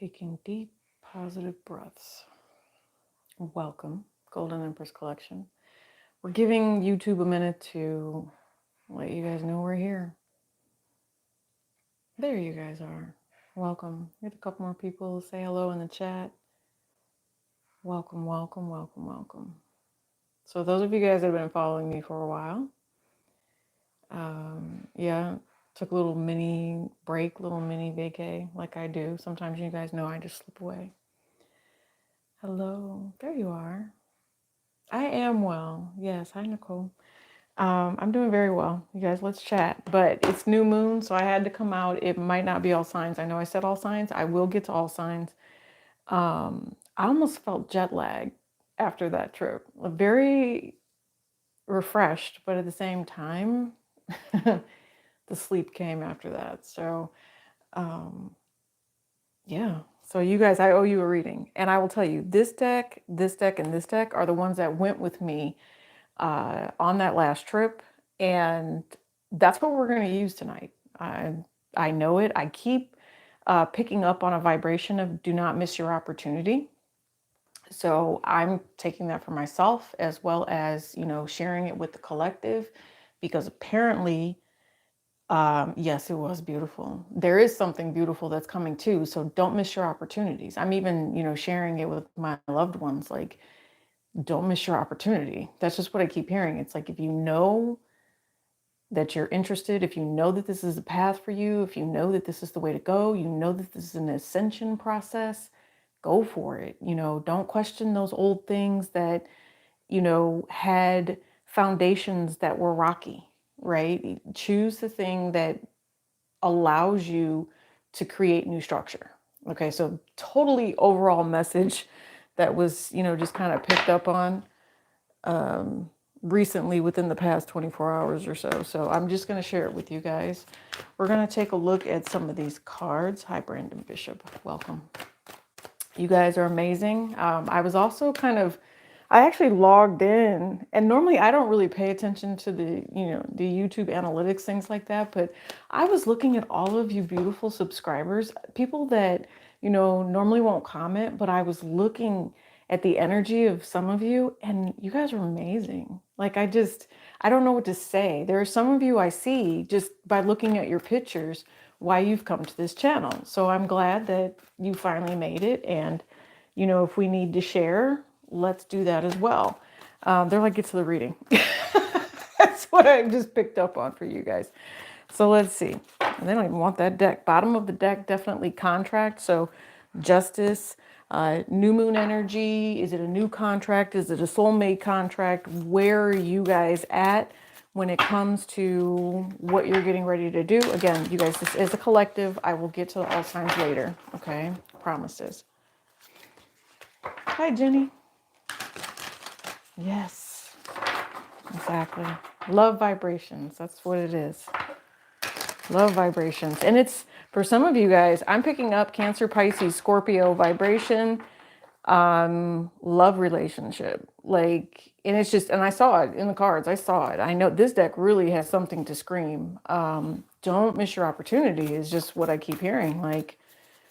Taking deep, positive breaths. Welcome, Golden Empress Collection. We're giving YouTube a minute to let you guys know we're here. There you guys are. Welcome. Get a couple more people say hello in the chat. Welcome, welcome, welcome, welcome. So those of you guys that have been following me for a while, yeah, took a little mini break, little mini vacay like I do. Sometimes you guys know I just slip away. Hello, there you are. I am well. Yes, hi Nicole. I'm doing very well. You guys, let's chat. But it's new moon, so I had to come out. It might not be all signs. I know I said all signs. I will get to all signs. I almost felt jet lag after that trip. Very refreshed, but at the same time, the sleep came after that. So, yeah. So you guys, I owe you a reading. And I will tell you, this deck, and this deck are the ones that went with me on that last trip. And that's what we're going to use tonight. I know it. I keep picking up on a vibration of do not miss your opportunity. So I'm taking that for myself as well as, sharing it with the collective because apparently, yes, it was beautiful. There is something beautiful that's coming too. So don't miss your opportunities. I'm even, sharing it with my loved ones. Like, don't miss your opportunity. That's just what I keep hearing. It's like, if you know that you're interested, if you know that this is a path for you, if you know that this is the way to go, you know that this is an ascension process, go for it. Don't question those old things that, had foundations that were rocky, right? Choose the thing that allows you to create new structure. Okay, so totally overall message that was, just kind of picked up on recently within the past 24 hours or so. So I'm just going to share it with you guys. We're going to take a look at some of these cards. Hi, Brandon Bishop. Welcome. You guys are amazing. I was also I actually logged in, and normally I don't really pay attention to the YouTube analytics, things like that. But I was looking at all of you beautiful subscribers, people that, normally won't comment, but I was looking at the energy of some of you, and you guys are amazing. Like, I don't know what to say. There are some of you I see just by looking at your pictures why you've come to this channel. So I'm glad that you finally made it. And, if we need to share, let's do that as well. They're like, get to the reading. That's what I just picked up on for you guys. So let's see. And they don't even want that deck. Bottom of the deck, definitely contract. So justice, new moon energy. Is it a new contract? Is it a soulmate contract? Where are you guys at when it comes to what you're getting ready to do? Again, you guys, this is a collective. I will get to the all signs later. Okay, promises. Hi, Jenny. Yes, exactly. Love vibrations. That's what it is. Love vibrations. And it's, for some of you guys, I'm picking up Cancer, Pisces, Scorpio vibration, love relationship. Like, and it's just, and I saw it in the cards. I saw it. I know this deck really has something to scream. Don't miss your opportunity is just what I keep hearing. Like,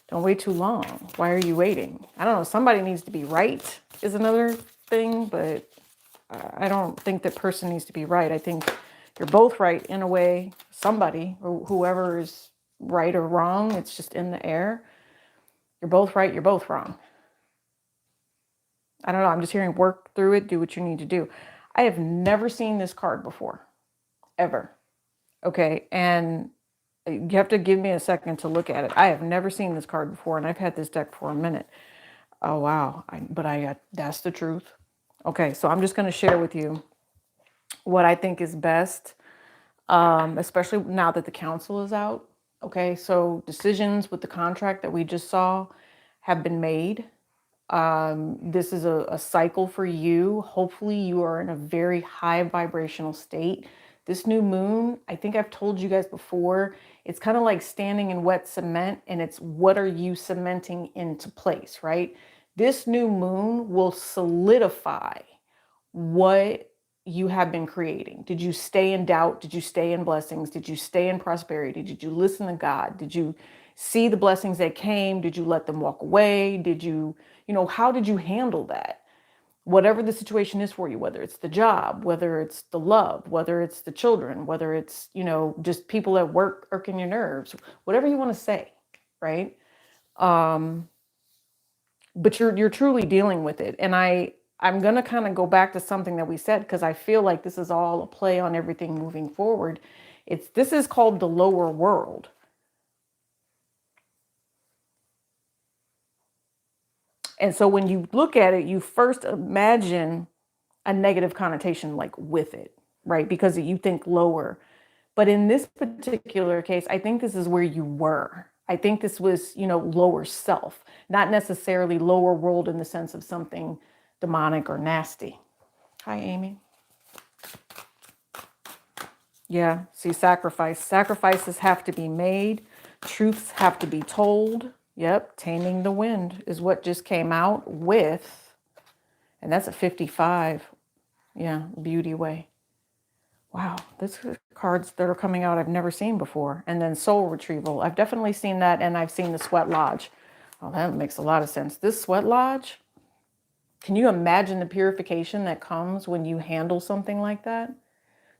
don't wait too long. Why are you waiting? I don't know. Somebody needs to be right is another thing, but I don't think that person needs to be right. I think you're both right in a way. Somebody, or whoever is right or wrong, it's just in the air. You're both right. You're both wrong. I don't know. I'm just hearing work through it. Do what you need to do. I have never seen this card before, ever. Okay. And you have to give me a second to look at it. I have never seen this card before, and I've had this deck for a minute. Oh, wow. That's the truth. Okay. So I'm just going to share with you what I think is best, especially now that the council is out. Okay. So decisions with the contract that we just saw have been made. This is a cycle for you. Hopefully you are in a very high vibrational state. This new moon, I think I've told you guys before, it's kind of like standing in wet cement, and it's what are you cementing into place, right? This new moon will solidify what you have been creating. Did you stay in doubt? Did you stay in blessings? Did you stay in prosperity? Did you listen to God? Did you see the blessings that came? Did you let them walk away? Did you, how did you handle that? Whatever the situation is for you, whether it's the job, whether it's the love, whether it's the children, whether it's, just people at work irking your nerves, whatever you want to say, right? But you're truly dealing with it. And I'm going to kind of go back to something that we said, because I feel like this is all a play on everything moving forward. This is called the lower world. And so when you look at it, you first imagine a negative connotation like with it, right? Because you think lower. But in this particular case, I think this is where you were. I think this was, lower self, not necessarily lower world in the sense of something demonic or nasty. Hi, Amy. Yeah, see, sacrifices have to be made. Truths have to be told. Yep, taming the wind is what just came out with, and that's a 55. Yeah, beauty way. Wow, these are cards that are coming out I've never seen before. And then soul retrieval. I've definitely seen that, and I've seen the sweat lodge. Oh, that makes a lot of sense. This sweat lodge, can you imagine the purification that comes when you handle something like that?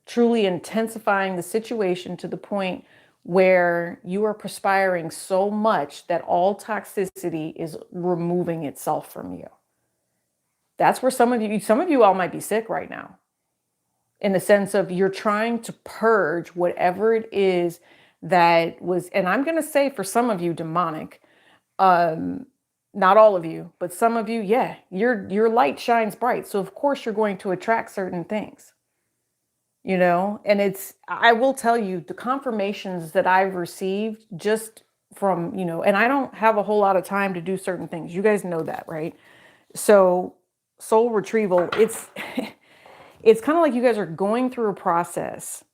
Truly intensifying the situation to the point where you are perspiring so much that all toxicity is removing itself from you. That's where some of you all might be sick right now, in the sense of you're trying to purge whatever it is that was, and I'm going to say for some of you, demonic. Not all of you, but some of you, yeah, your light shines bright. So of course you're going to attract certain things. And I will tell you, the confirmations that I've received just from, and I don't have a whole lot of time to do certain things. You guys know that, right? So soul retrieval, it's kind of like you guys are going through a process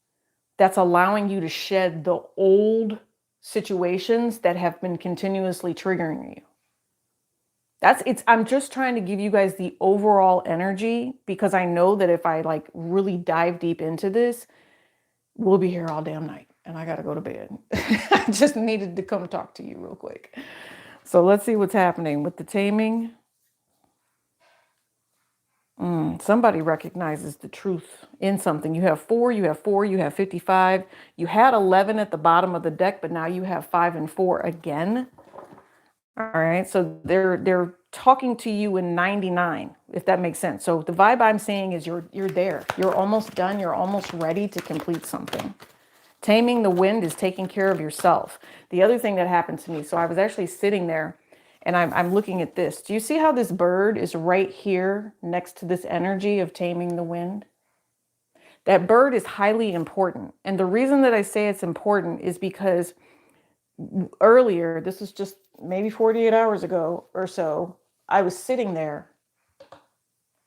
that's allowing you to shed the old situations that have been continuously triggering you. I'm just trying to give you guys the overall energy, because I know that if I really dive deep into this, we'll be here all damn night and I got to go to bed. I just needed to come talk to you real quick. So let's see what's happening with the taming. Somebody recognizes the truth in something. You have 4, you have 4, you have 55. You had 11 at the bottom of the deck, but now you have 5 and 4 again. All right, so they're talking to you in 99, if that makes sense. So the vibe I'm seeing is you're there. You're almost done. You're almost ready to complete something. Taming the wind is taking care of yourself. The other thing that happened to me, so I was actually sitting there and I'm looking at this. Do you see how this bird is right here next to this energy of taming the wind? That bird is highly important. And the reason that I say it's important is because earlier, this was just maybe 48 hours ago or so, I was sitting there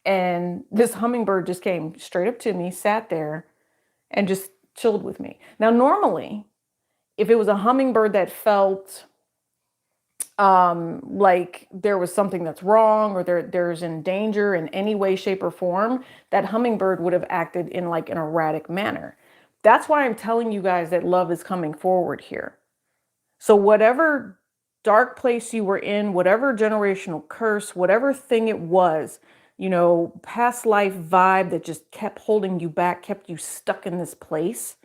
and this hummingbird just came straight up to me, sat there and just chilled with me. Now, normally, if it was a hummingbird that felt like there was something that's wrong or there's in danger in any way, shape, or form, that hummingbird would have acted in an erratic manner. That's why I'm telling you guys that love is coming forward here. So whatever dark place you were in, whatever generational curse, whatever thing it was, past life vibe that just kept holding you back, kept you stuck in this place,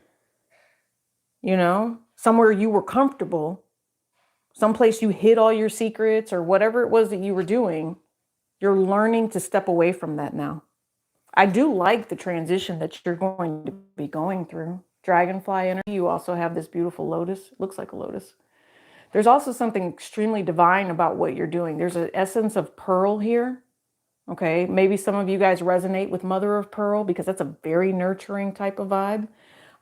somewhere you were comfortable, someplace you hid all your secrets or whatever it was that you were doing, you're learning to step away from that now. I do like the transition that you're going to be going through. Dragonfly energy, you also have this beautiful lotus. It looks like a lotus. There's also something extremely divine about what you're doing. There's an essence of pearl here. Okay, maybe some of you guys resonate with mother of pearl because that's a very nurturing type of vibe.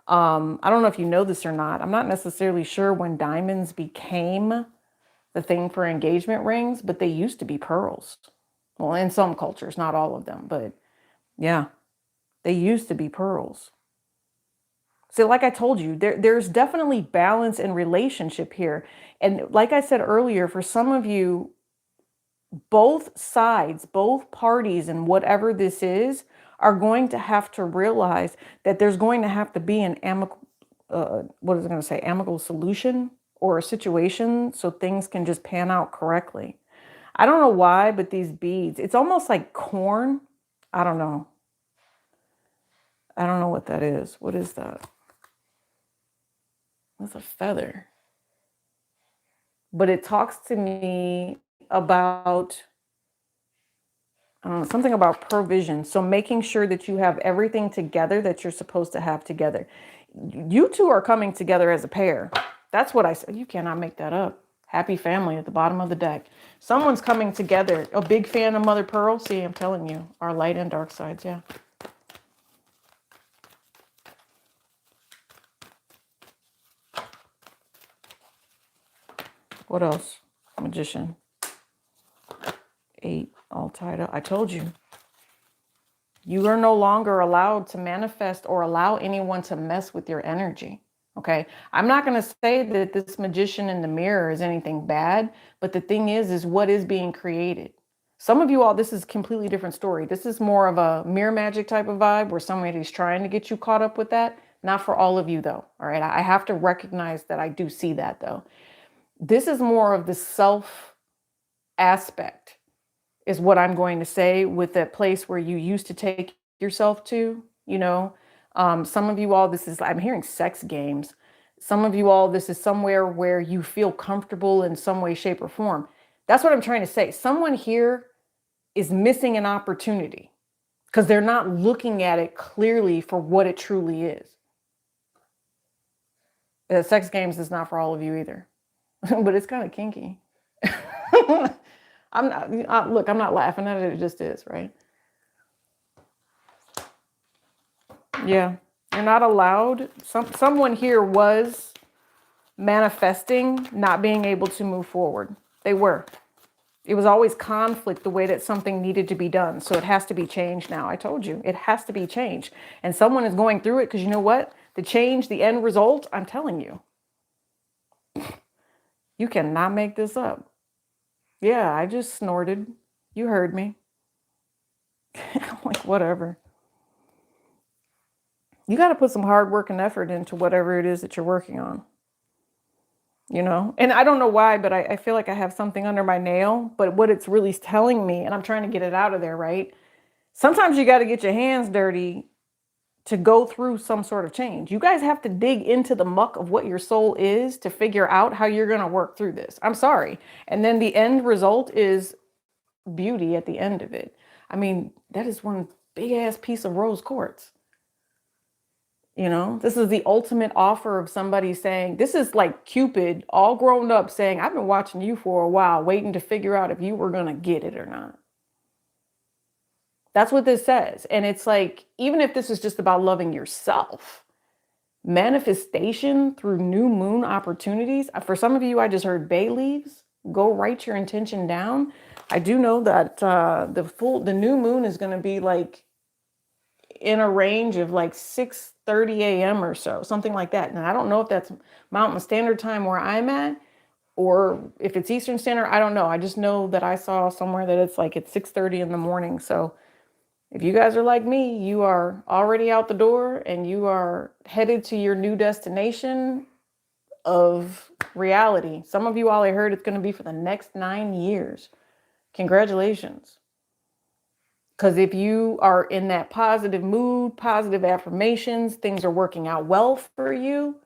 I don't know if you know this or not. I'm not necessarily sure when diamonds became the thing for engagement rings, but they used to be pearls. Well, in some cultures, not all of them, but yeah, they used to be pearls. So like I told you, there's definitely balance and relationship here. And like I said earlier, for some of you, both sides, both parties, and whatever this is, are going to have to realize that there's going to have to be an amicable, amicable solution or a situation so things can just pan out correctly. I don't know why, but these beads, it's almost like corn. I don't know. I don't know what that is. What is that? That's a feather. But it talks to me about, I don't know, something about provision. So making sure that you have everything together that you're supposed to have together. You two are coming together as a pair. That's what I said. You cannot make that up. Happy family at the bottom of the deck. Someone's coming together. A big fan of Mother Pearl. See, I'm telling you, our light and dark sides. Yeah. What else? Magician. 8, all tied up. I told you. You are no longer allowed to manifest or allow anyone to mess with your energy. Okay. I'm not going to say that this magician in the mirror is anything bad, but the thing is what is being created. Some of you all, this is a completely different story. This is more of a mirror magic type of vibe where somebody's trying to get you caught up with that. Not for all of you though. All right. I have to recognize that I do see that though. This is more of the self aspect is what I'm going to say, with that place where you used to take yourself to, you know. Some of you all, this is, I'm hearing sex games. Some of you all, this is somewhere where you feel comfortable in some way, shape, or form. That's what I'm trying to say. Someone here is missing an opportunity because they're not looking at it clearly for what it truly is. Sex games is not for all of you either, but it's kind of kinky. I'm not, look, I'm not laughing at it. It just is, right? Yeah. You're not allowed. Someone here was manifesting not being able to move forward. They were. It was always conflict the way that something needed to be done. So it has to be changed now. I told you, it has to be changed. And someone is going through it because you know what? The change, the end result, I'm telling you. You cannot make this up. Yeah, I just snorted. You heard me. I'm like, whatever. You got to put some hard work and effort into whatever it is that you're working on. You know, and I don't know why, but I feel like I have something under my nail, but what it's really telling me, and I'm trying to get it out of there, right? Sometimes you got to get your hands dirty to go through some sort of change. You guys have to dig into the muck of what your soul is to figure out how you're going to work through this. I'm sorry. And then the end result is beauty at the end of it. I mean, that is one big ass piece of rose quartz. You know, this is the ultimate offer of somebody saying, this is like Cupid all grown up saying, I've been watching you for a while, waiting to figure out if you were going to get it or not. That's what this says. And it's like, even if this is just about loving yourself, manifestation through new moon opportunities. For some of you, I just heard bay leaves. Go write your intention down. I do know that the new moon is going to be like in a range of like 6:30 a.m. or so, something like that. And I don't know if that's Mountain Standard Time where I'm at, or if it's Eastern Standard. I don't know. I just know that I saw somewhere that it's like it's 6:30 in the morning. So if you guys are like me, you are already out the door and you are headed to your new destination of reality. Some of you all, I heard it's going to be for the next 9 years. Congratulations. Because if you are in that positive mood, positive affirmations, things are working out well for you,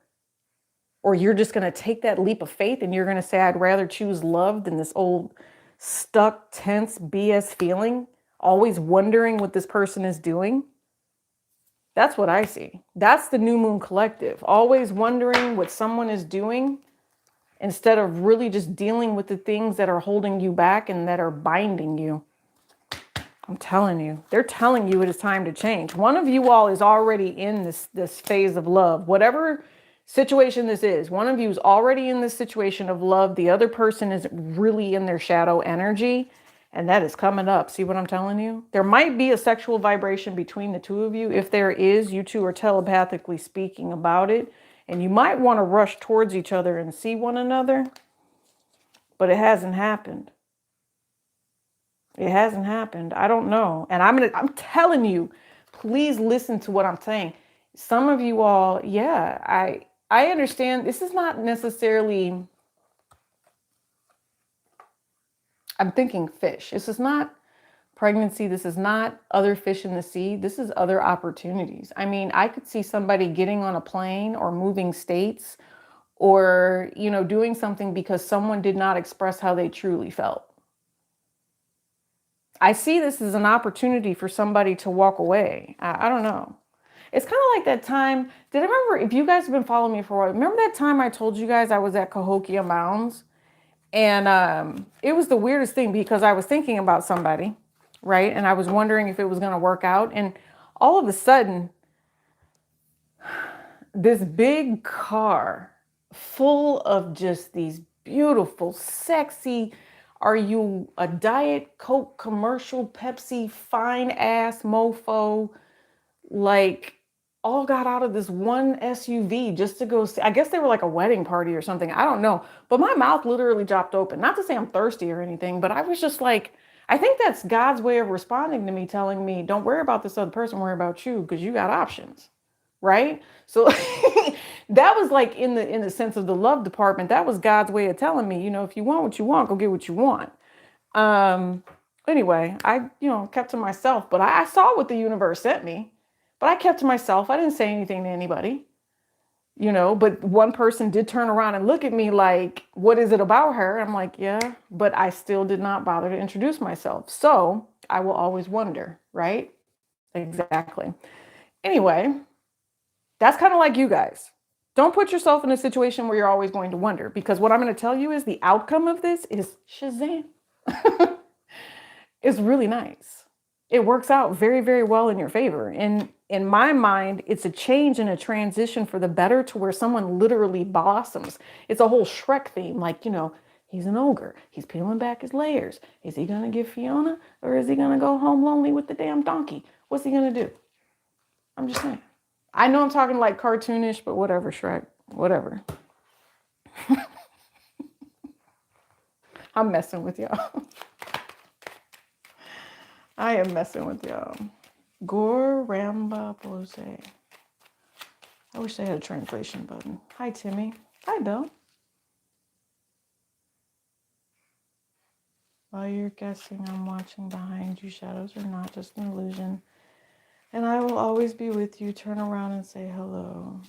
or you're just going to take that leap of faith and you're going to say, I'd rather choose love than this old stuck, tense BS feeling, always wondering what this person is doing. That's what I see. That's the New Moon Collective. Always wondering what someone is doing instead of really just dealing with the things that are holding you back and that are binding you. I'm telling you, they're telling you it is time to change. One of you all is already in this phase of love. Whatever situation this is, one of you is already in this situation of love. The other person is really in their shadow energy, and that is coming up. See what I'm telling you? There might be a sexual vibration between the two of you. If there is, you two are telepathically speaking about it, and you might want to rush towards each other and see one another, but it hasn't happened. It hasn't happened. I don't know. And I'm telling you, please listen to what I'm saying. Some of you all, yeah, I understand this is not necessarily, I'm thinking fish. This is not pregnancy. This is not other fish in the sea. This is other opportunities. I mean, I could see somebody getting on a plane or moving states or, doing something because someone did not express how they truly felt. I see this as an opportunity for somebody to walk away. I don't know. It's kind of like that time. Did I remember, if you guys have been following me for a while, remember that time I told you guys I was at Cahokia Mounds? And it was the weirdest thing because I was thinking about somebody, right? And I was wondering if it was going to work out. And all of a sudden, this big car full of just these beautiful, sexy, are you a Diet Coke commercial, Pepsi, fine ass mofo, like all got out of this one SUV just to go see. I guess they were like a wedding party or something. I don't know. But my mouth literally dropped open. Not to say I'm thirsty or anything, but I was just like, I think that's God's way of responding to me, telling me, don't worry about this other person, worry about you, because you got options. Right? So that was like in the sense of the love department, that was God's way of telling me, if you want what you want, go get what you want. Anyway, I, kept to myself, but I saw what the universe sent me. But I kept to myself. I didn't say anything to anybody, but one person did turn around and look at me like, what is it about her? I'm like, yeah, but I still did not bother to introduce myself. So I will always wonder, right? Exactly. Anyway, that's kind of like you guys. Don't put yourself in a situation where you're always going to wonder, because what I'm going to tell you is the outcome of this is Shazam. It's really nice. It works out very, very well in your favor. And in my mind, it's a change and a transition for the better to where someone literally blossoms. It's a whole Shrek theme. Like, he's an ogre. He's peeling back his layers. Is he going to get Fiona or is he going to go home lonely with the damn donkey? What's he going to do? I'm just saying. I know I'm talking like cartoonish, but whatever, Shrek. Whatever. I'm messing with y'all. I am messing with y'all. Goramba Bose. I wish they had a translation button. Hi, Timmy. Hi, Bill. While you're guessing, I'm watching behind you. Shadows are not just an illusion. And I will always be with you. Turn around and say hello.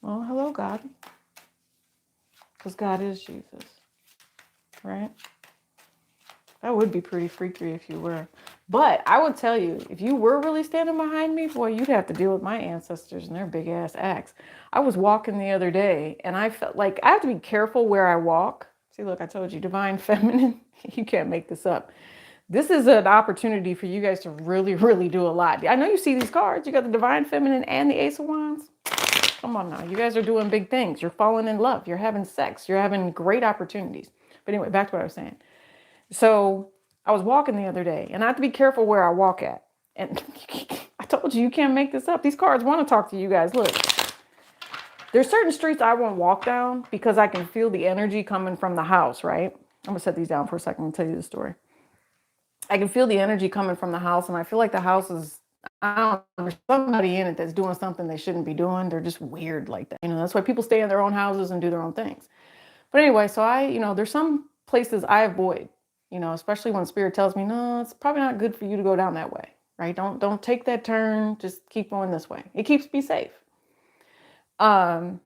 Well, hello, God. Because God is Jesus. Right? That would be pretty freaky if you were. But I would tell you, if you were really standing behind me, boy, you'd have to deal with my ancestors and their big ass axe. I was walking the other day and I felt like I have to be careful where I walk. See, look, I told you, divine feminine. You can't make this up. This is an opportunity for you guys to really, really do a lot. I know you see these cards. You got the divine feminine and the ace of wands. Come on now. You guys are doing big things. You're falling in love. You're having sex. You're having great opportunities. But anyway, back to what I was saying. So I was walking the other day and I have to be careful where I walk at. And I told you, you can't make this up. These cards want to talk to you guys. Look, there's certain streets I won't walk down because I can feel the energy coming from the house, right? I'm going to set these down for a second and tell you the story. I can feel the energy coming from the house and I feel like the house is, I don't know, there's somebody in it that's doing something they shouldn't be doing. They're just weird like that. That's why people stay in their own houses and do their own things. But anyway, so there's some places I avoid. Especially when spirit tells me, no, it's probably not good for you to go down that way, right? Don't take that turn. Just keep going this way. It keeps me safe. One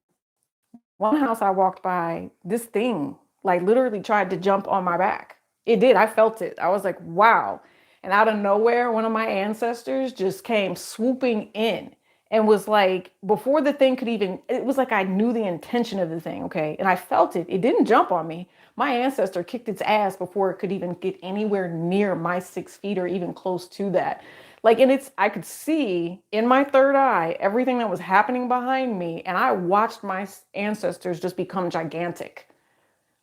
house I walked by, this thing like literally tried to jump on my back. It did. I felt it. I was like, wow. And out of nowhere, one of my ancestors just came swooping in and was like, before the thing could even, it was like I knew the intention of the thing, okay? And I felt it. It didn't jump on me. My ancestor kicked its ass before it could even get anywhere near my 6 feet or even close to that. Like, and I could see in my third eye everything that was happening behind me. And I watched my ancestors just become gigantic,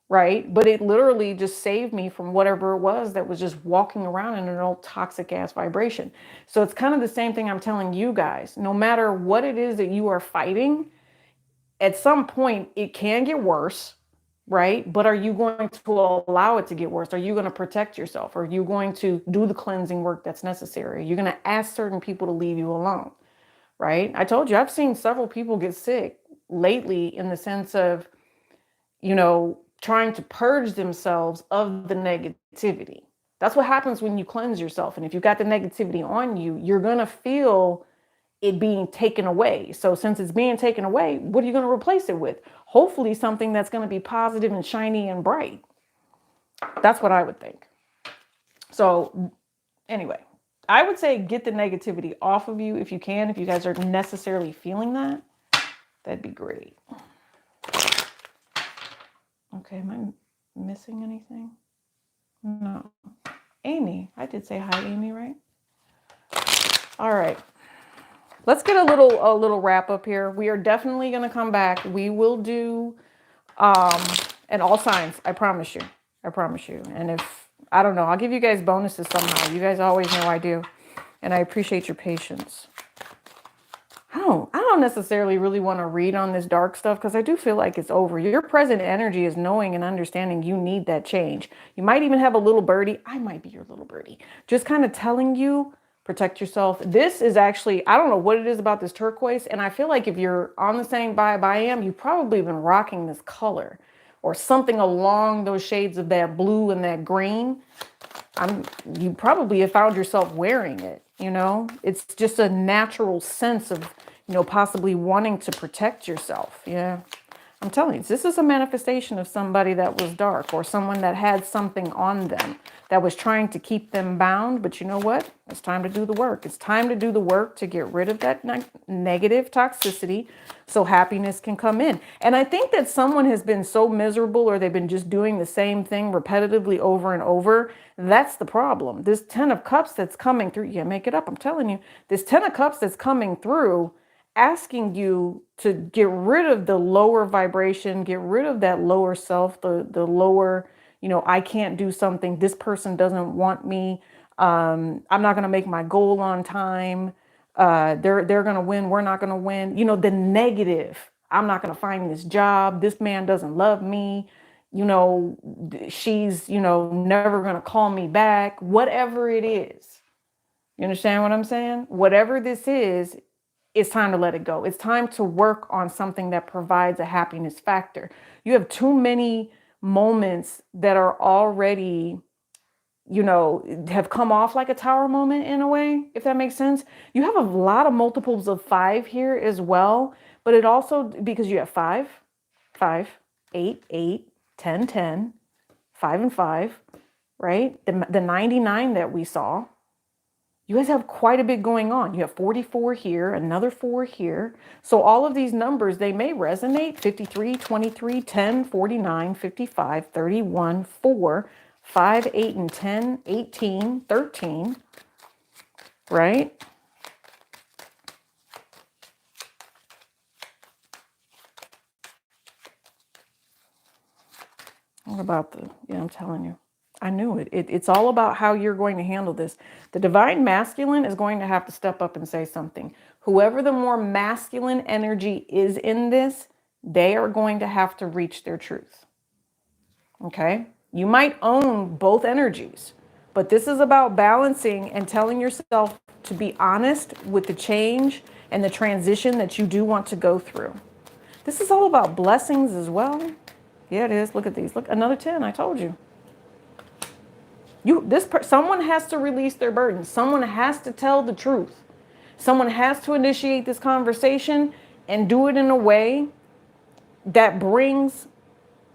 right? But it literally just saved me from whatever it was that was just walking around in an old toxic ass vibration. So it's kind of the same thing I'm telling you guys. No matter what it is that you are fighting, at some point it can get worse, right? But are you going to allow it to get worse? Are you going to protect yourself? Are you going to do the cleansing work that's necessary? You're going to ask certain people to leave you alone, right? I told you, I've seen several people get sick lately in the sense of, trying to purge themselves of the negativity. That's what happens when you cleanse yourself. And if you've got the negativity on you, you're going to feel it being taken away. So since it's being taken away, what are you going to replace it with? Hopefully something that's going to be positive and shiny and bright. That's what I would think. So anyway, I would say get the negativity off of you if you can. If you guys are necessarily feeling that, that'd be great. Okay, am I missing anything? No. Amy, I did say hi, Amy, right? All right. Let's get a little wrap up here. We are definitely going to come back. We will do and all signs. I promise you. I promise you. And if I don't know, I'll give you guys bonuses somehow. You guys always know I do, and I appreciate your patience. I don't necessarily really want to read on this dark stuff because I do feel like it's over. Your present energy is knowing and understanding you need that change. You might even have a little birdie. I might be your little birdie. Just kind of telling you, protect yourself. This is actually, I don't know what it is about this turquoise. And I feel like if you're on the same vibe I am, you've probably been rocking this color or something along those shades of that blue and that green. You probably have found yourself wearing it. It's just a natural sense of, possibly wanting to protect yourself. Yeah. I'm telling you, this is a manifestation of somebody that was dark or someone that had something on them that was trying to keep them bound. But you know what? It's time to do the work. It's time to do the work to get rid of that negative toxicity so happiness can come in. And I think that someone has been so miserable or they've been just doing the same thing repetitively over and over. That's the problem. This 10 of Cups that's coming through. Yeah, make it up. I'm telling you, this 10 of Cups that's coming through asking you to get rid of the lower vibration, get rid of that lower self, the lower, I can't do something. This person doesn't want me. I'm not going to make my goal on time. They're going to win. We're not going to win. The negative. I'm not going to find this job. This man doesn't love me. She's, never going to call me back. Whatever it is. You understand what I'm saying? Whatever this is, it's time to let it go. It's time to work on something that provides a happiness factor. You have too many moments that are already, have come off like a tower moment in a way, if that makes sense. You have a lot of multiples of 5 here as well, but it also, because you have 5, 5, 8, 8, 10, 10, 5 and 5, right? The 99 that we saw. You guys have quite a bit going on. You have 44 here, another 4 here. So all of these numbers, they may resonate. 53, 23, 10, 49, 55, 31, 4, 5, 8, and 10, 18, 13, right? What about I'm telling you. I knew it. It's all about how you're going to handle this. The divine masculine is going to have to step up and say something. Whoever the more masculine energy is in this, they are going to have to reach their truth. Okay? You might own both energies, but this is about balancing and telling yourself to be honest with the change and the transition that you do want to go through. This is all about blessings as well. Yeah, it is. Look at these. Look, another 10. I told you. Someone has to release their burden. Someone has to tell the truth. Someone has to initiate this conversation and do it in a way that brings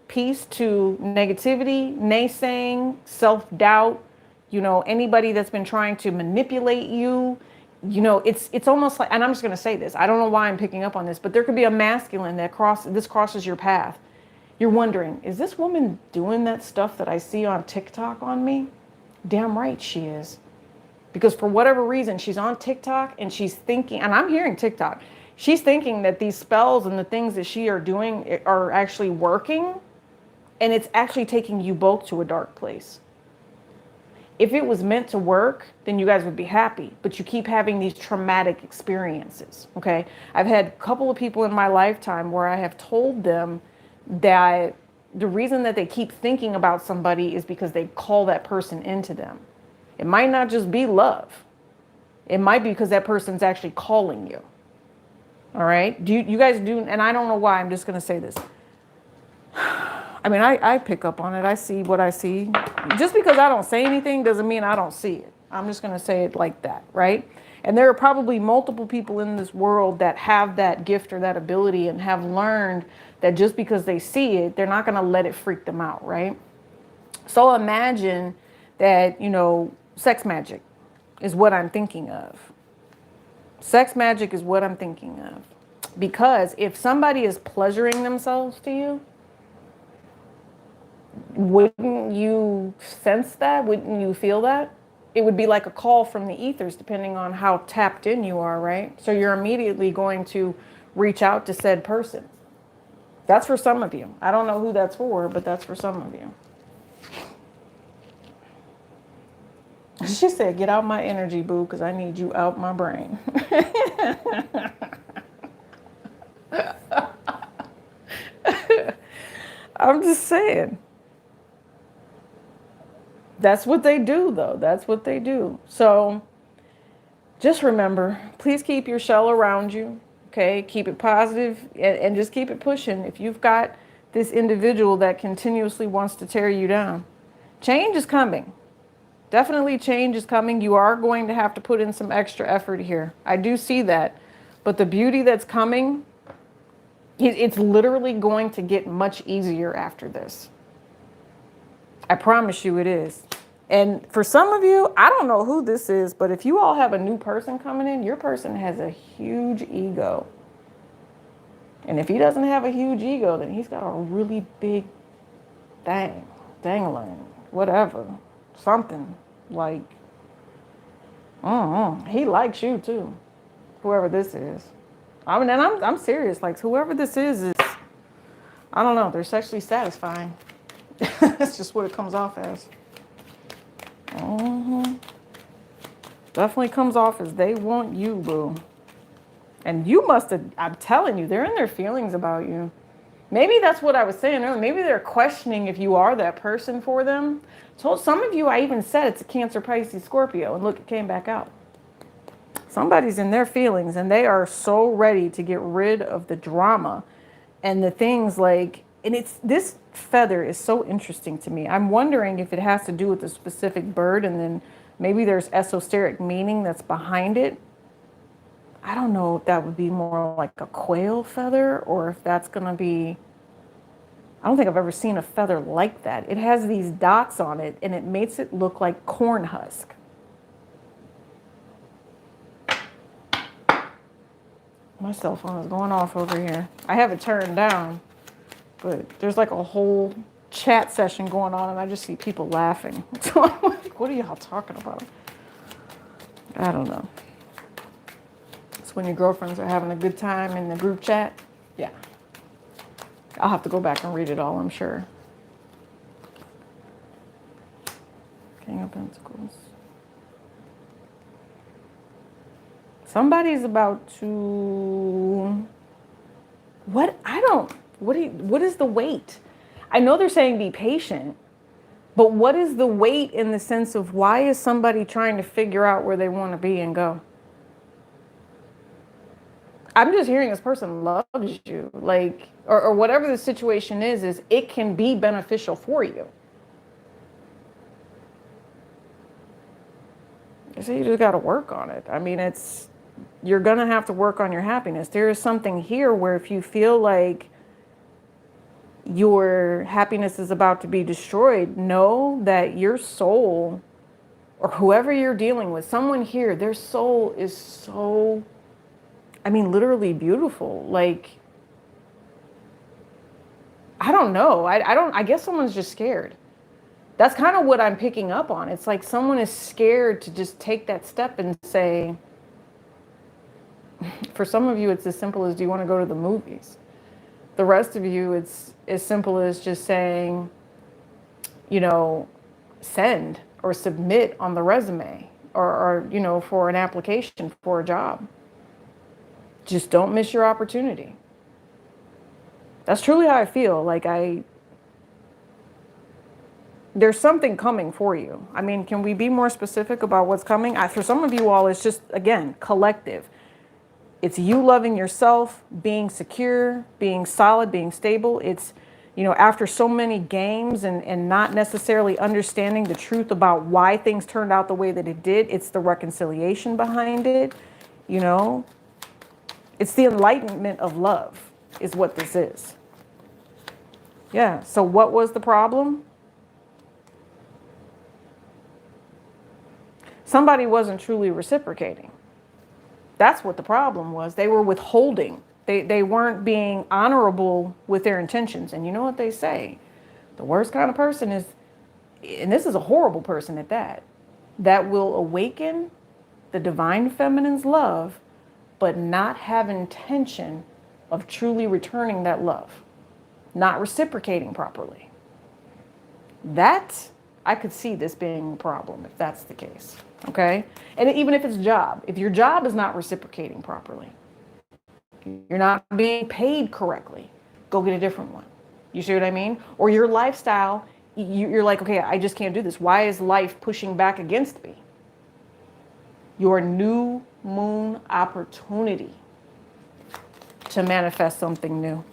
peace to negativity, naysaying, self-doubt, anybody that's been trying to manipulate you. It's almost like, and I'm just going to say this, I don't know why I'm picking up on this, but there could be a masculine that crosses your path. You're wondering, is this woman doing that stuff that I see on TikTok on me? Damn right she is. Because for whatever reason, she's on TikTok and she's thinking, and I'm hearing TikTok, she's thinking that these spells and the things that she are doing are actually working, and it's actually taking you both to a dark place. If it was meant to work, then you guys would be happy, but you keep having these traumatic experiences, okay? I've had a couple of people in my lifetime where I have told them that the reason that they keep thinking about somebody is because they call that person into them. It might not just be love. It might be because that person's actually calling you. All right. Do you guys do, and I don't know why, I'm just going to say this. I mean, I pick up on it. I see what I see. Just because I don't say anything doesn't mean I don't see it. I'm just going to say it like that, right? And there are probably multiple people in this world that have that gift or that ability and have learned that just because they see it, they're not going to let it freak them out, right? So imagine that, you know, sex magic is what I'm thinking of. Sex magic is what I'm thinking of. Because if somebody is pleasuring themselves to you, wouldn't you sense that? Wouldn't you feel that? It would be like a call from the ethers, depending on how tapped in you are, right? So you're immediately going to reach out to said person. That's for some of you. I don't know who that's for, but that's for some of you. She said, get out my energy, boo, because I need you out my brain. I'm just saying. That's what they do, though. That's what they do. So just remember, please keep your shell around you. Okay, keep it positive and just keep it pushing. If you've got this individual that continuously wants to tear you down, change is coming. Definitely change is coming. You are going to have to put in some extra effort here. I do see that. But the beauty that's coming, it's literally going to get much easier after this. I promise you it is. And for some of you, I don't know who this is, but if you all have a new person coming in, your person has a huge ego. And if he doesn't have a huge ego, then he's got a really big dangling, whatever, something like, he likes you too, whoever this is. I mean, and I'm serious, like whoever this is, I don't know, they're sexually satisfying. That's just what it comes off as. Definitely comes off as they want you, boo. And you must have, I'm telling you, they're in their feelings about you. Maybe that's what I was saying earlier. Maybe they're questioning if you are that person for them. So some of you, I even said it's a Cancer, Pisces, Scorpio, and look, it came back out. Somebody's in their feelings, and they are so ready to get rid of the drama and the things like, and this feather is so interesting to me. I'm wondering if it has to do with a specific bird, and then maybe there's esoteric meaning that's behind it. I don't know if that would be more like a quail feather, or if that's going to be, I don't think I've ever seen a feather like that. It has these dots on it, and it makes it look like corn husk. My cell phone is going off over here. I have it turned down, but there's like a whole chat session going on, and I just see people laughing. So I'm like, what are y'all talking about? I don't know. It's when your girlfriends are having a good time in the group chat. Yeah. I'll have to go back and read it all, I'm sure. King of Pentacles. Somebody's about to, what is the wait? I know they're saying be patient, but what is the wait in the sense of why is somebody trying to figure out where they want to be and go? I'm just hearing this person loves you, like, or whatever the situation is it can be beneficial for you. So you just got to work on it. I mean, you're going to have to work on your happiness. There is something here where if you feel like your happiness is about to be destroyed, know that your soul, or whoever you're dealing with, someone here, their soul is so, I mean, literally beautiful. Like, I don't know. I guess someone's just scared. That's kind of what I'm picking up on. It's like someone is scared to just take that step and say, for some of you, it's as simple as, do you want to go to the movies? The rest of you, it's as simple as just saying, you know, send or submit on the resume or you know, for an application for a job. Just don't miss your opportunity. That's truly how I feel. Like there's something coming for you. I mean, can we be more specific about what's coming? For some of you all, it's just, again, collective. It's you loving yourself, being secure, being solid, being stable. It's, you know, after so many games and not necessarily understanding the truth about why things turned out the way that it did, it's the reconciliation behind it, you know. It's the enlightenment of love is what this is. Yeah, so what was the problem? Somebody wasn't truly reciprocating. That's what the problem was. They were withholding. They weren't being honorable with their intentions. And you know what they say? The worst kind of person is, and this is a horrible person at that will awaken the divine feminine's love, but not have intention of truly returning that love, not reciprocating properly. That, I could see this being a problem if that's the case. Okay. And even if it's job, if your job is not reciprocating properly, you're not being paid correctly, go get a different one. You see what I mean? Or your lifestyle, you're like, okay, I just can't do this. Why is life pushing back against me? Your new moon opportunity to manifest something new.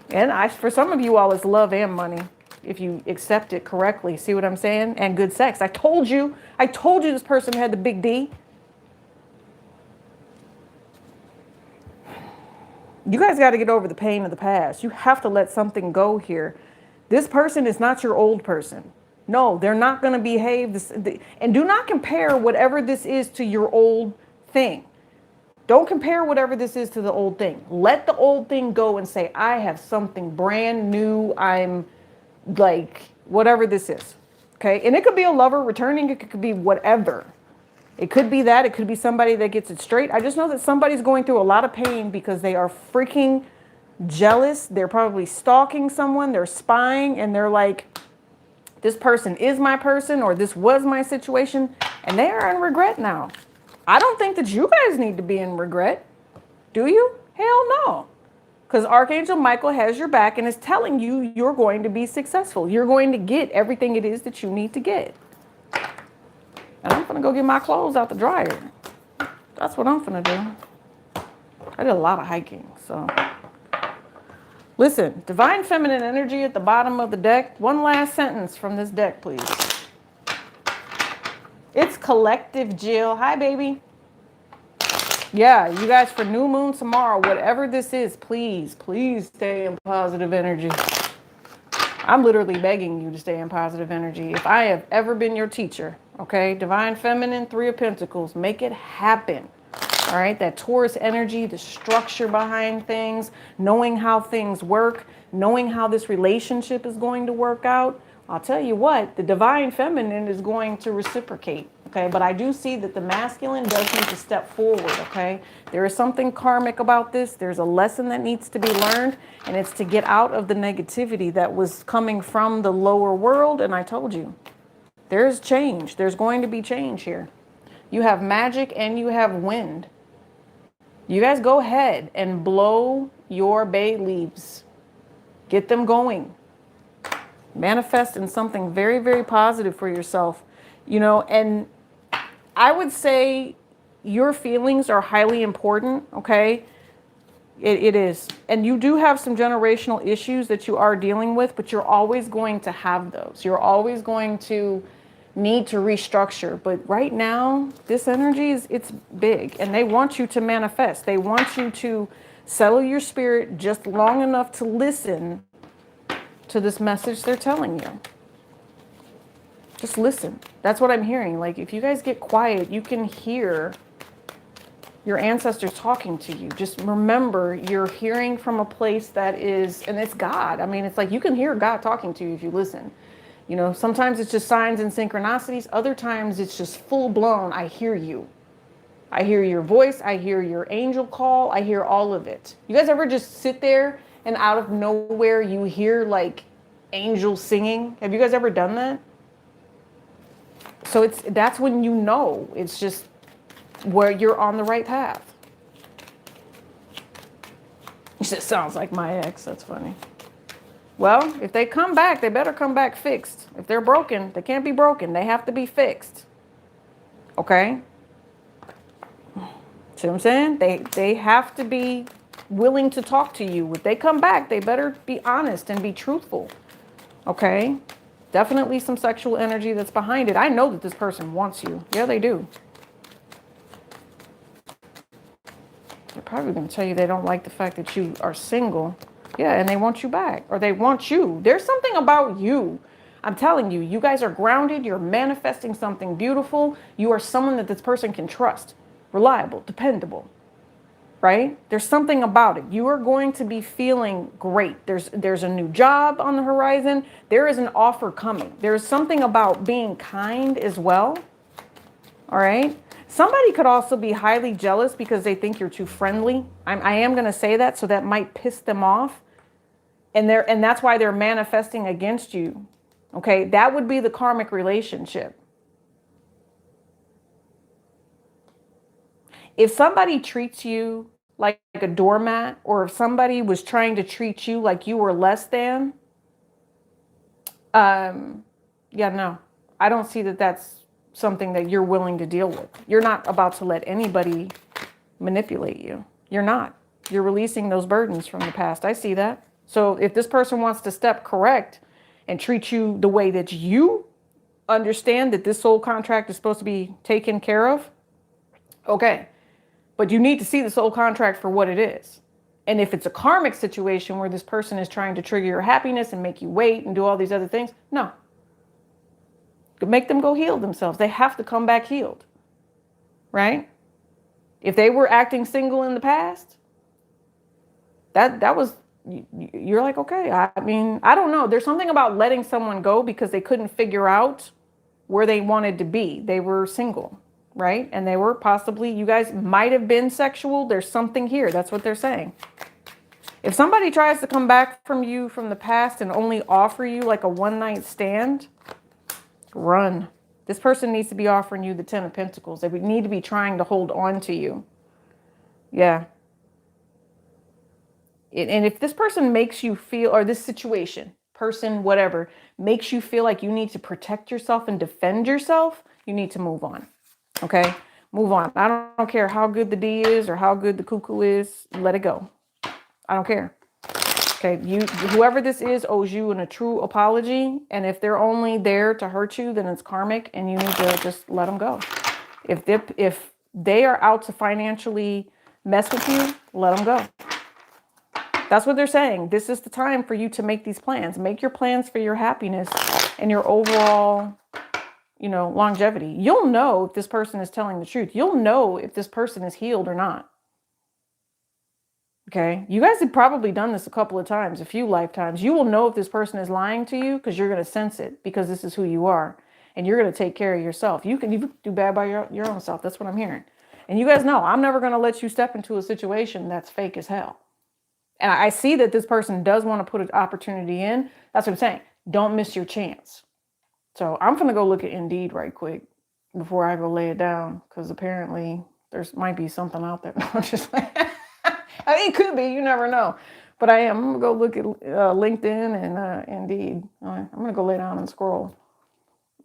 And for some of you all, it's love and money. If you accept it correctly, see what I'm saying? And good sex. I told you this person had the big D. You guys got to get over the pain of the past. You have to let something go here. This person is not your old person. No, they're not going to behave this. And do not compare whatever this is to your old thing. Don't compare whatever this is to the old thing. Let the old thing go and say, I have something brand new. I'm like, whatever this is. Okay. And it could be a lover returning. It could be whatever. It could be that. It could be somebody that gets it straight. I just know that somebody's going through a lot of pain because they are freaking jealous. They're probably stalking someone. They're spying and they're like, this person is my person or this was my situation. And they are in regret now. I don't think that you guys need to be in regret. Do you? Hell no. Because Archangel Michael has your back and is telling you you're going to be successful. You're going to get everything it is that you need to get. And I'm going to go get my clothes out the dryer. That's what I'm going to do. I did a lot of hiking, so. Listen, divine feminine energy at the bottom of the deck. One last sentence from this deck, please. It's collective Jill. Hi, baby. Yeah, you guys, for new moon tomorrow, whatever this is, please, please stay in positive energy. I'm literally begging you to stay in positive energy. If I have ever been your teacher, okay, divine feminine, 3 of Pentacles, make it happen. All right, that Taurus energy, the structure behind things, knowing how things work, knowing how this relationship is going to work out. I'll tell you what, the divine feminine is going to reciprocate. Okay, but I do see that the masculine does need to step forward, okay? There is something karmic about this. There's a lesson that needs to be learned, and it's to get out of the negativity that was coming from the lower world. And I told you, there's change. There's going to be change here. You have magic and you have wind. You guys go ahead and blow your bay leaves. Get them going. Manifest in something very, very positive for yourself. You know, and I would say your feelings are highly important, okay? It is. And you do have some generational issues that you are dealing with, but you're always going to have those. You're always going to need to restructure. But right now, this energy it's big, and they want you to manifest. They want you to settle your spirit just long enough to listen to this message they're telling you. Just listen. That's what I'm hearing. Like, if you guys get quiet, you can hear your ancestors talking to you. Just remember, you're hearing from a place that is, and it's God. I mean, it's like you can hear God talking to you if you listen. You know, sometimes it's just signs and synchronicities. Other times it's just full blown. I hear you. I hear your voice. I hear your angel call. I hear all of it. You guys ever just sit there and out of nowhere you hear like angels singing? Have you guys ever done that? So that's when you know it's just where you're on the right path. It just sounds like my ex. That's funny. Well, if they come back, they better come back fixed. If they're broken, they can't be broken. They have to be fixed. Okay? See what I'm saying? They have to be willing to talk to you. If they come back, they better be honest and be truthful. Okay? Definitely some sexual energy that's behind it. I know that this person wants you. Yeah, they do. They're probably going to tell you they don't like the fact that you are single. Yeah, and they want you back. Or they want you. There's something about you. I'm telling you, you guys are grounded. You're manifesting something beautiful. You are someone that this person can trust. Reliable, dependable. Right? There's something about it. You are going to be feeling great. There's a new job on the horizon. There is an offer coming. There's something about being kind as well. All right? Somebody could also be highly jealous because they think you're too friendly. I am going to say that, so that might piss them off. And that's why they're manifesting against you. Okay? That would be the karmic relationship. If somebody treats you like a doormat, or if somebody was trying to treat you like you were less than, yeah, no, I don't see that that's something that you're willing to deal with. You're not about to let anybody manipulate you. You're not. You're releasing those burdens from the past. I see that. So if this person wants to step correct and treat you the way that you understand that this soul contract is supposed to be taken care of, okay. But you need to see the soul contract for what it is. And if it's a karmic situation where this person is trying to trigger your happiness and make you wait and do all these other things, no. Make them go heal themselves. They have to come back healed. Right? If they were acting single in the past, that was, you're like, okay, I mean, I don't know. There's something about letting someone go because they couldn't figure out where they wanted to be. They were single. Right? And they were possibly, you guys might have been sexual. There's something here. That's what they're saying. If somebody tries to come back from you from the past and only offer you like a one-night stand, run. This person needs to be offering you the 10 of Pentacles. They would need to be trying to hold on to you. Yeah. And if this person makes you feel, or this situation, person, whatever, makes you feel like you need to protect yourself and defend yourself, you need to move on. Okay, move on. I don't care how good the D is or how good the cuckoo is. Let it go. I don't care. Okay, whoever this is owes you a true apology. And if they're only there to hurt you, then it's karmic and you need to just let them go. If they are out to financially mess with you, let them go. That's what they're saying. This is the time for you to make these plans. Make your plans for your happiness and your overall longevity. You'll know if this person is telling the truth. You'll know if this person is healed or not. Okay. You guys have probably done this a couple of times, a few lifetimes. You will know if this person is lying to you because you're going to sense it, because this is who you are and you're going to take care of yourself. You can do bad by your own self. That's what I'm hearing. And you guys know I'm never going to let you step into a situation that's fake as hell. And I see that this person does want to put an opportunity in. That's what I'm saying. Don't miss your chance. So I'm going to go look at Indeed right quick before I go lay it down, because apparently there's might be something out there. I'm just like, I mean, it could be. You never know. But I'm going to go look at LinkedIn and Indeed. I'm going to go lay down and scroll.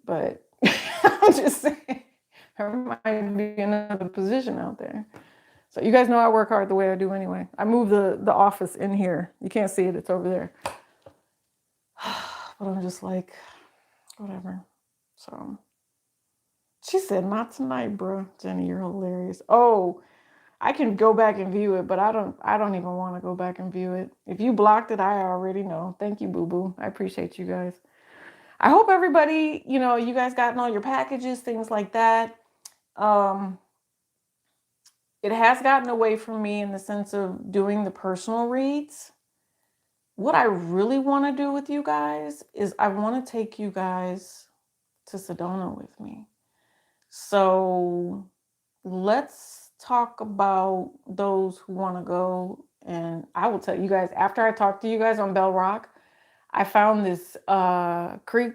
But I'm just saying, there might be another position out there. So you guys know I work hard the way I do anyway. I moved the office in here. You can't see it. It's over there. But I'm just like, whatever. So she said, not tonight, bro. Jenny, you're hilarious. Oh, I can go back and view it, but I don't even want to go back and view it. If you blocked it, I already know. Thank you, boo-boo. I appreciate you guys. I hope everybody, you guys gotten all your packages, things like that. It has gotten away from me in the sense of doing the personal reads. What I really want to do with you guys is I want to take you guys to Sedona with me. So let's talk about those who want to go. And I will tell you guys, after I talked to you guys on Bell Rock, I found this creek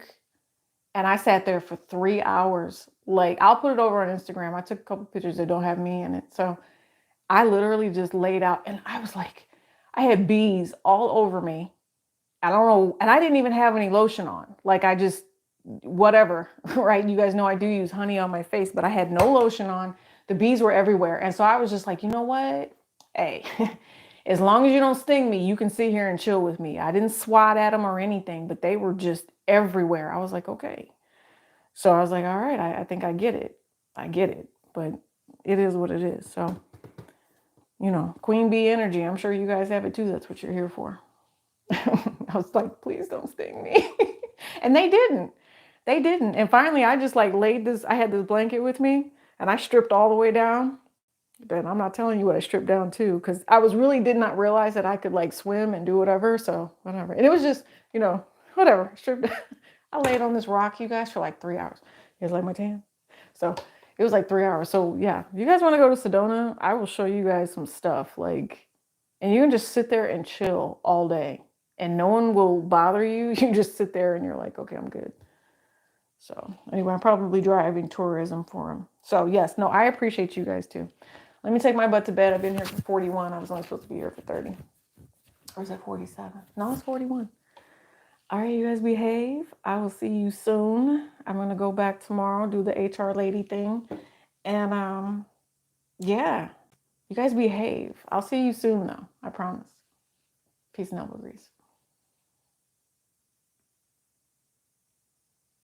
and I sat there for 3 hours. Like, I'll put it over on Instagram. I took a couple pictures that don't have me in it. So I literally just laid out and I was like, I had bees all over me. I don't know. And I didn't even have any lotion on. Like, I just, whatever, right? You guys know I do use honey on my face, but I had no lotion on. The bees were everywhere. And so I was just like, you know what? Hey, as long as you don't sting me, you can sit here and chill with me. I didn't swat at them or anything, but they were just everywhere. I was like, okay. So I was like, all right, I think I get it. I get it. But it is what it is. So, you know, queen bee energy. I'm sure you guys have it too. That's what you're here for. I was like, please don't sting me. And they didn't. They didn't. And finally, I just like laid this, I had this blanket with me and I stripped all the way down. But I'm not telling you what I stripped down to, because I was really did not realize that I could like swim and do whatever. So whatever. And it was just, you know, whatever. Stripped. I laid on this rock, you guys, for like 3 hours. You guys like my tan? So it was like 3 hours. So yeah, if you guys want to go to Sedona, I will show you guys some stuff. Like, and you can just sit there and chill all day and no one will bother you. You just sit there and you're like, okay, I'm good. So anyway, I'm probably driving tourism for them. So yes, no, I appreciate you guys too. Let me take my butt to bed. I've been here for 41. I was only supposed to be here for 30. Or is that 47? No, it's 41. All right, you guys behave. I will see you soon. I'm going to go back tomorrow, do the HR lady thing. And yeah, you guys behave. I'll see you soon though. I promise. Peace and elbow grease.